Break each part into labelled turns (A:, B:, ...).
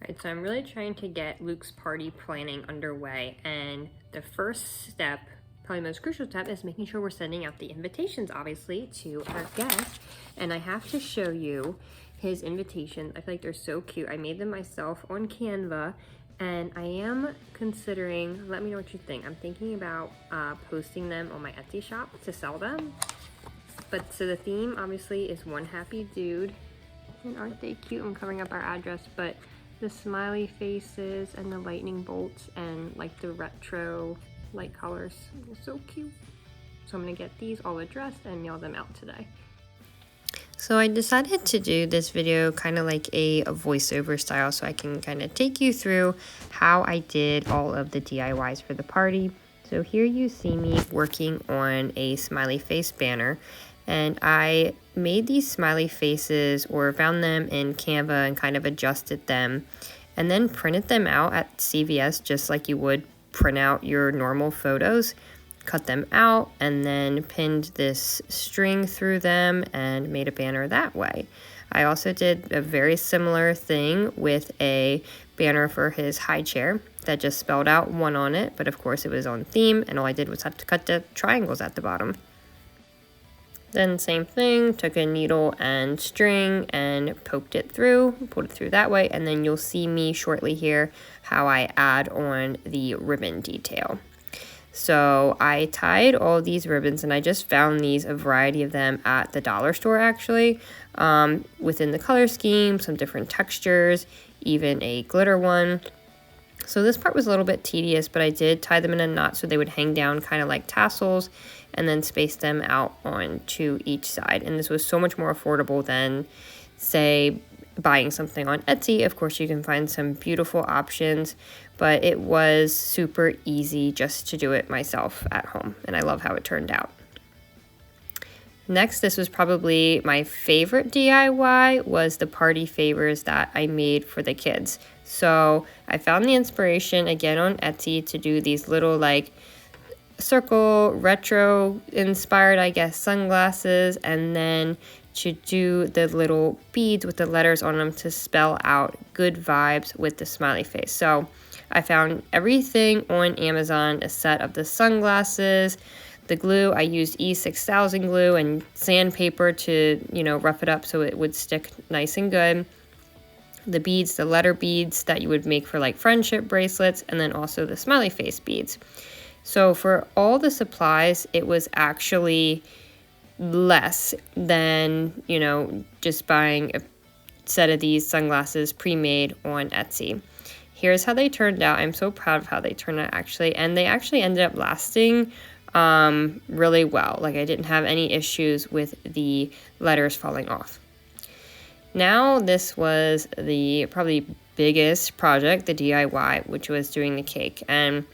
A: Alright, so I'm really trying to get Luke's party planning underway, and the first step, probably most crucial step, is making sure we're sending out the invitations, obviously, to our guests. And I have to show you his invitations. I feel like they're so cute. I made them myself on Canva, and I am considering, let me know what you think. I'm thinking about posting them on my Etsy shop to sell them. But so the theme obviously is one happy dude. And aren't they cute? I'm covering up our address, but the smiley faces and the lightning bolts and like the retro light colors, they're so cute. So I'm gonna get these all addressed and mail them out today. So I decided to do this video kind of like a voiceover style, so I can kind of take you through how I did all of the DIYs for the party. So here you see me working on a smiley face banner, and I made these smiley faces or found them in Canva and kind of adjusted them and then printed them out at CVS just like you would print out your normal photos. Cut them out and then pinned this string through them and made a banner that way. I also did a very similar thing with a banner for his high chair that just spelled out one on it, but of course it was on theme, and all I did was have to cut the triangles at the bottom. Then same thing, took a needle and string and poked it through, pulled it through that way, and then you'll see me shortly here how I add on the ribbon detail. So I tied all these ribbons, and I just found these, a variety of them at the dollar store actually, within the color scheme, some different textures, even a glitter one. So this part was a little bit tedious, but I did tie them in a knot so they would hang down kind of like tassels, and then space them out onto each side. And this was so much more affordable than, say, buying something on Etsy. Of course, you can find some beautiful options, but it was super easy just to do it myself at home, and I love how it turned out. Next, this was probably my favorite DIY, was the party favors that I made for the kids. So I found the inspiration again on Etsy to do these little like circle retro inspired, I guess, sunglasses, and then to do the little beads with the letters on them to spell out good vibes with the smiley face. So I found everything on Amazon, a set of the sunglasses, the glue. I used E6000 glue and sandpaper to, rough it up so it would stick nice and good. The beads, the letter beads that you would make for like friendship bracelets, and then also the smiley face beads. So for all the supplies, it was actually less than, just buying a set of these sunglasses pre-made on Etsy. Here's how they turned out. I'm so proud of how they turned out actually, and they actually ended up lasting really well. Like I didn't have any issues with the letters falling off. Now this was the probably biggest project, the DIY, which was doing the cake. And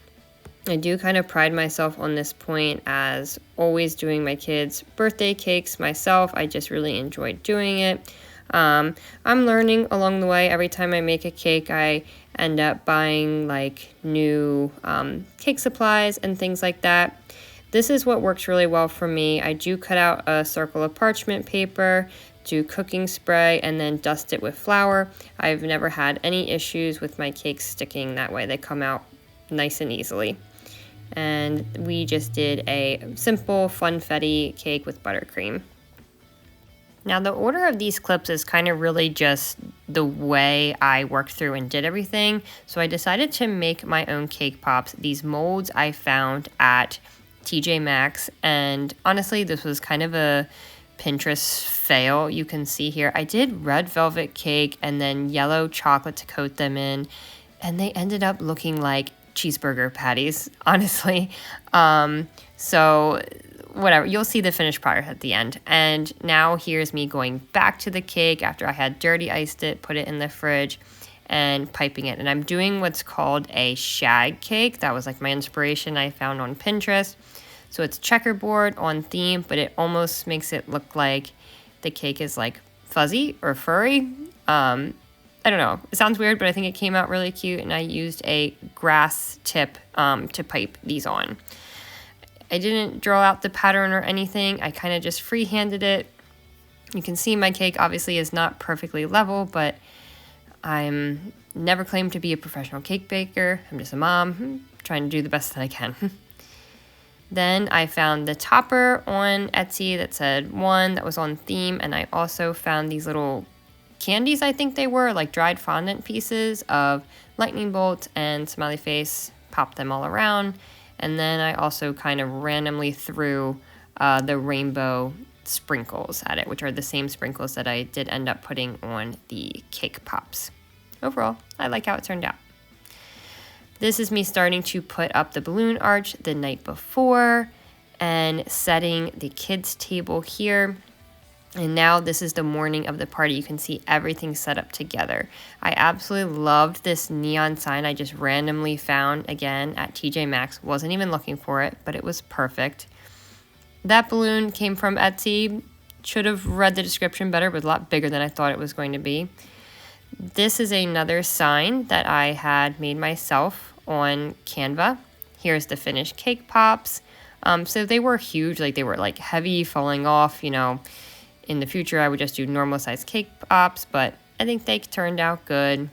A: I do kind of pride myself on this point as always doing my kids' birthday cakes myself. I just really enjoyed doing it. I'm learning along the way. Every time I make a cake, I end up buying like new cake supplies and things like that. This is what works really well for me. I do cut out a circle of parchment paper, do cooking spray, and then dust it with flour. I've never had any issues with my cakes sticking that way. They come out nice and easily. And we just did a simple funfetti cake with buttercream. Now the order of these clips is kind of really just the way I worked through and did everything. So I decided to make my own cake pops. These molds I found at TJ Maxx, and honestly this was kind of a Pinterest fail. You can see here I did red velvet cake and then yellow chocolate to coat them in, and they ended up looking like cheeseburger patties, honestly. So whatever, you'll see the finished product at the end. And now here's me going back to the cake after I had dirty iced it, put it in the fridge, and piping it. And I'm doing what's called a shag cake. That was like my inspiration I found on Pinterest. So it's checkerboard on theme, but it almost makes it look like the cake is like fuzzy or furry. I don't know. It sounds weird, but I think it came out really cute, and I used a grass tip to pipe these on. I didn't draw out the pattern or anything. I kind of just freehanded it. You can see my cake obviously is not perfectly level, but I'm Never claimed to be a professional cake baker. I'm just a mom trying to do the best that I can. Then I found the topper on Etsy that said 1 that was on theme, and I also found these little candies, I think they were, like dried fondant pieces of lightning bolt and smiley face, popped them all around, and then I also kind of randomly threw the rainbow sprinkles at it, which are the same sprinkles that I did end up putting on the cake pops. Overall, I like how it turned out. This is me starting to put up the balloon arch the night before and setting the kids' table here. And now this is the morning of the party. You can see everything set up together. I absolutely loved this neon sign I just randomly found again at TJ Maxx. Wasn't even looking for it, but it was perfect. That balloon came from Etsy. Should have read the description better. It was a lot bigger than I thought it was going to be. This is another sign that I had made myself on Canva. Here's the finished cake pops. So they were huge, like they were like heavy, falling off. You know, in the future I would just do normal size cake pops, but I think they turned out good.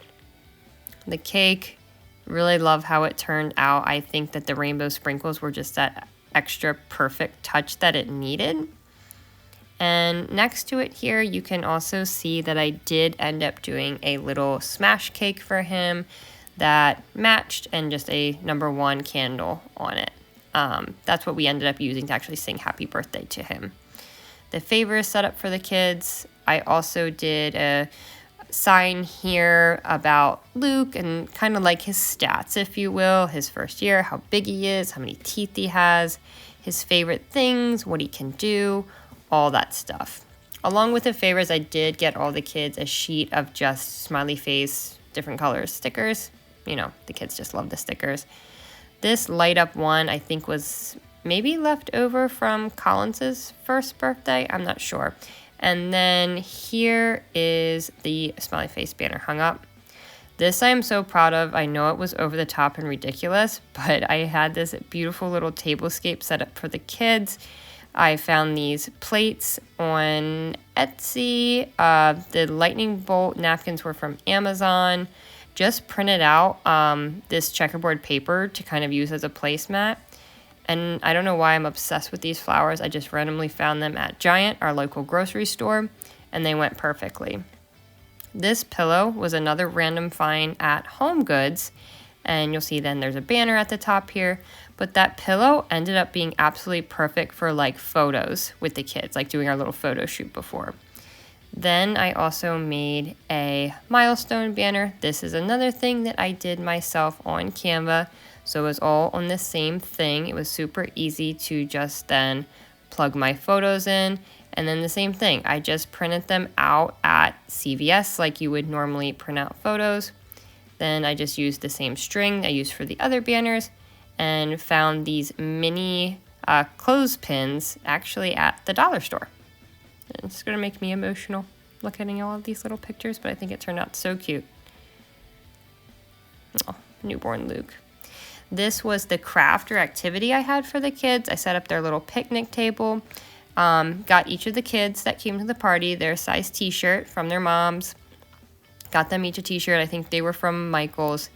A: The cake, really love how it turned out. I think that the rainbow sprinkles were just that extra perfect touch that it needed. And next to it here, you can also see that I did end up doing a little smash cake for him that matched, and just a number 1 candle on it. That's what we ended up using to actually sing happy birthday to him. The favor is set up for the kids. I also did a sign here about Luke and kind of like his stats, if you will, his first year, how big he is, how many teeth he has, his favorite things, what he can do, all that stuff. Along with the favors, I did get all the kids a sheet of just smiley face, different colors stickers. You know, the kids just love the stickers. This light up one, I think, was maybe left over from Collins's first birthday. I'm not sure. And then here is the smiley face banner hung up. This I am so proud of. I know it was over the top and ridiculous, but I had this beautiful little tablescape set up for the kids. I found these plates on Etsy. The lightning bolt napkins were from Amazon. Just printed out this checkerboard paper to kind of use as a placemat. And I don't know why I'm obsessed with these flowers. I just randomly found them at Giant, our local grocery store, and they went perfectly. This pillow was another random find at Home Goods, and you'll see then there's a banner at the top here. But that pillow ended up being absolutely perfect for like photos with the kids, like doing our little photo shoot before. Then I also made a milestone banner. This is another thing that I did myself on Canva. So it was all on the same thing. It was super easy to just then plug my photos in. And then the same thing, I just printed them out at CVS like you would normally print out photos. Then I just used the same string I used for the other banners and found these mini clothespins actually at the dollar store. It's going to make me emotional looking at all of these little pictures, but I think it turned out so cute. Oh, newborn Luke. This was the craft or activity I had for the kids. I set up their little picnic table. Got each of the kids that came to the party their size t-shirt from their moms. Got them each a t-shirt. I think they were from Michael's.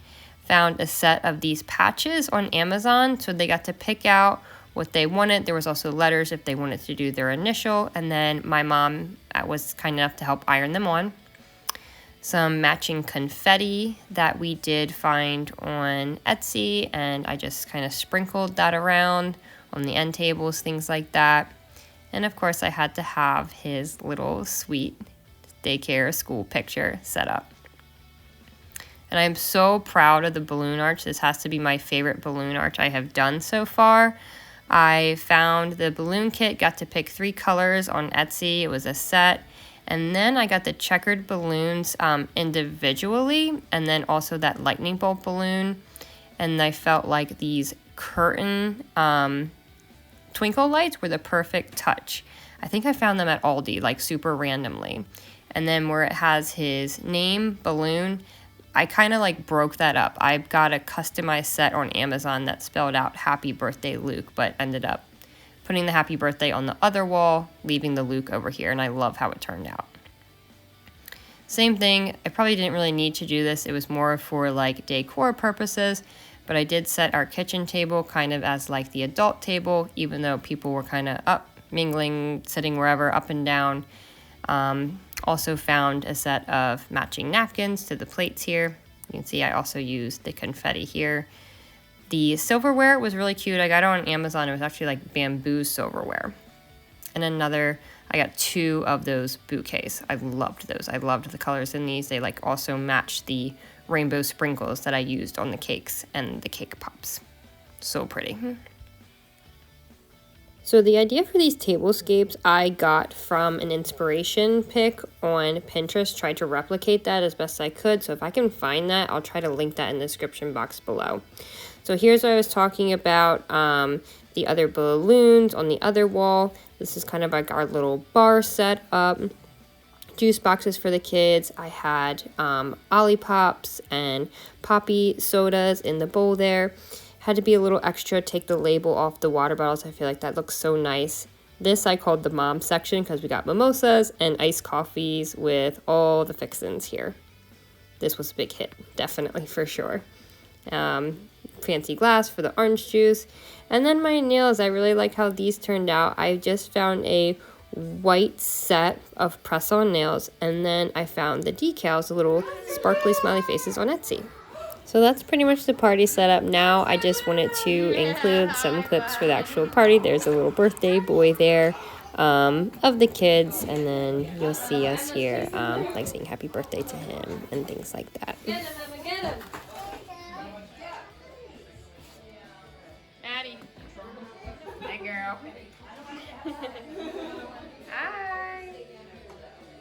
A: Found a set of these patches on Amazon, so they got to pick out what they wanted. There was also letters if they wanted to do their initial, and then my mom was kind enough to help iron them on. Some matching confetti that we did find on Etsy, and I just kind of sprinkled that around on the end tables, things like that. And of course I had to have his little sweet daycare school picture set up. And I'm so proud of the balloon arch. This has to be my favorite balloon arch I have done so far. I found the balloon kit, got to pick 3 colors on Etsy. It was a set. And then I got the checkered balloons individually, and then also that lightning bolt balloon. And I felt like these curtain twinkle lights were the perfect touch. I think I found them at Aldi, like super randomly. And then where it has his name, balloon, I kind of like broke that up. I got a customized set on Amazon that spelled out Happy Birthday Luke, but ended up putting the happy birthday on the other wall, leaving the Luke over here, and I love how it turned out. Same thing, I probably didn't really need to do this. It was more for like decor purposes, but I did set our kitchen table kind of as like the adult table, even though people were kind of up, mingling, sitting wherever, up and down. Also found a set of matching napkins to the plates here. You can see I also used the confetti here. The silverware was really cute. I got it on Amazon. It was actually like bamboo silverware. And I got 2 of those bouquets. I loved those. I loved the colors in these. They like also match the rainbow sprinkles that I used on the cakes and the cake pops. So pretty. So the idea for these tablescapes I got from an inspiration pic on Pinterest. Tried to replicate that as best I could. So if I can find that, I'll try to link that in the description box below. So here's what I was talking about, the other balloons on the other wall. This is kind of like our little bar set up. Juice boxes for the kids. I had Ollipops and Poppy sodas in the bowl there. Had to be a little extra, take the label off the water bottles. I feel like that looks so nice. This I called the mom section because we got mimosas and iced coffees with all the fixins here. This was a big hit, definitely, for sure. Fancy glass for the orange juice. And then my nails, I really like how these turned out. I just found a white set of press-on nails, and then I found the decals, the little sparkly smiley faces on Etsy. So that's pretty much the party setup. Now I just wanted to include some clips for the actual party. There's a little birthday boy there of the kids, and then you'll see us here like saying happy birthday to him and things like that. Addie. Hi, girl. Hi.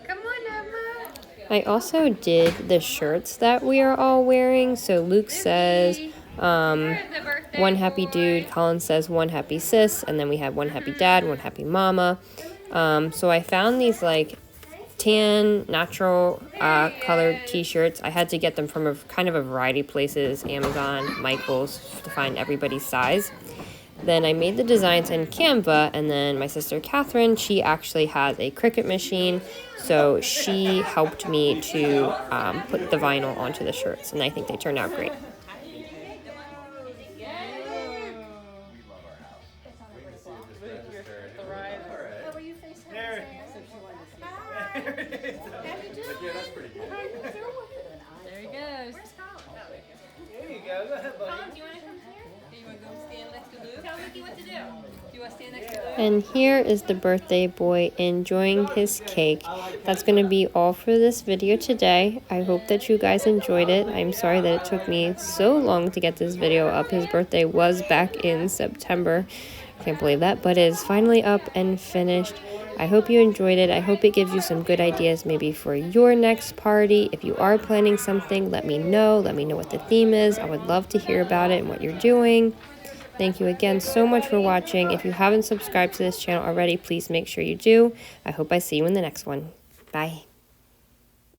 A: Come on, Emma. I also did the shirts that we are all wearing. So Luke says, one happy dude. Colin says, one happy sis. And then we have one happy dad, one happy mama. So I found these like tan, natural colored t-shirts. I had to get them from a kind of a variety of places, Amazon, Michael's, to find everybody's size. Then I made the designs in Canva, and then my sister Catherine, she actually has a Cricut machine, so she helped me to put the vinyl onto the shirts, and I think they turned out great.
B: There he goes.
C: Where's Colin?
B: There you go. Go ahead, buddy.
C: Colin, do you want to come here?
B: You want to go stand next to Luke?
C: Tell Mickey what to do.
B: Do you want to stand next to Luke?
A: And here is the birthday boy enjoying his cake. That's going to be all for this video today. I hope that you guys enjoyed it. I'm sorry that it took me so long to get this video up. His birthday was back in September. Can't believe that, but it is finally up and finished. I hope you enjoyed it. I hope it gives you some good ideas maybe for your next party. If you are planning something, let me know. Let me know what the theme is. I would love to hear about it and what you're doing. Thank you again so much for watching. If you haven't subscribed to this channel already, please make sure you do. I hope I see you in the next one. Bye.